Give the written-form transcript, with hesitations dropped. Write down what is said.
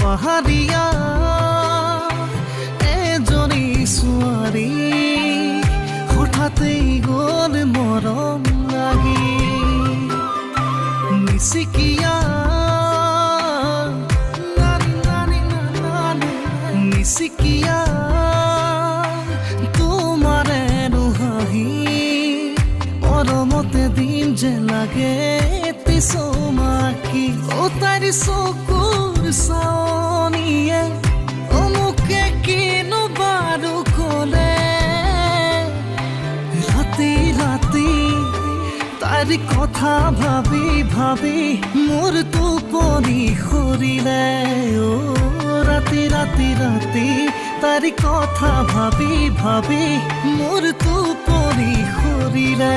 পাহাৰীয়া এজনী ছোৱালী হঠাতেই গ'ল মৰম লাগি নিচিকিয়া নিচিকিয়া তোমাৰে নুহাহি মৰমতে দিম যে লাগে চমাকি ও তাইৰ চকুৰ চাৱনিয়ে অমুকে কিনো বাৰু ক'লে ৰাতি ৰাতি তাইৰ কথা ভাবি ভাবি মোৰ টোপনি সৰিলে অ ৰাতি ৰাতি ৰাতি তাইৰ কথা ভাবি ভাবি মোৰ টোপনি সৰিলে